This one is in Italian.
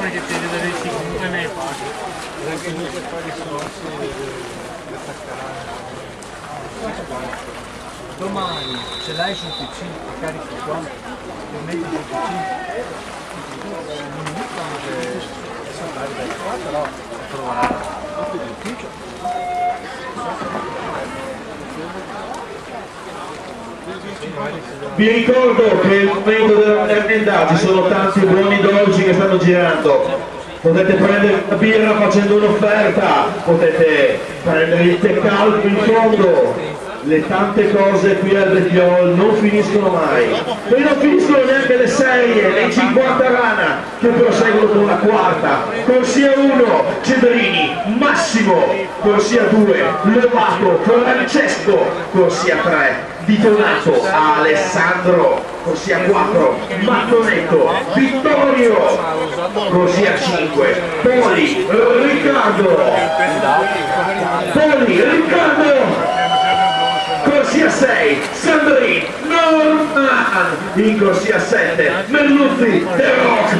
Perché ti vedresti comunque nei paghi. Comunque fare discorsi e attaccare. Domani ce l'hai sul PC, ti carichi qua, lo metti sul PC. Non dicono che saltare da qua, però trovare l'ufficio. Vi ricordo che è il momento della merenda, ci sono tanti buoni dolci che stanno girando. Potete prendere la birra facendo un'offerta, potete prendere il tè caldo in fondo. Le tante cose qui al Bettiol non finiscono mai. E non finiscono neanche le serie, le 50 rana che proseguono con la quarta. Corsia 1, Cedrini, Massimo. Corsia 2, Lovato, Francesco. Corsia 3, Di Donato, Alessandro. Corsia 4, Mattonetto, Vittorio. Corsia 5, Poli, Riccardo. Poli, Riccardo. Corsia 6, Sandri, Norman. In corsia 7, Merluzzi, The Rock.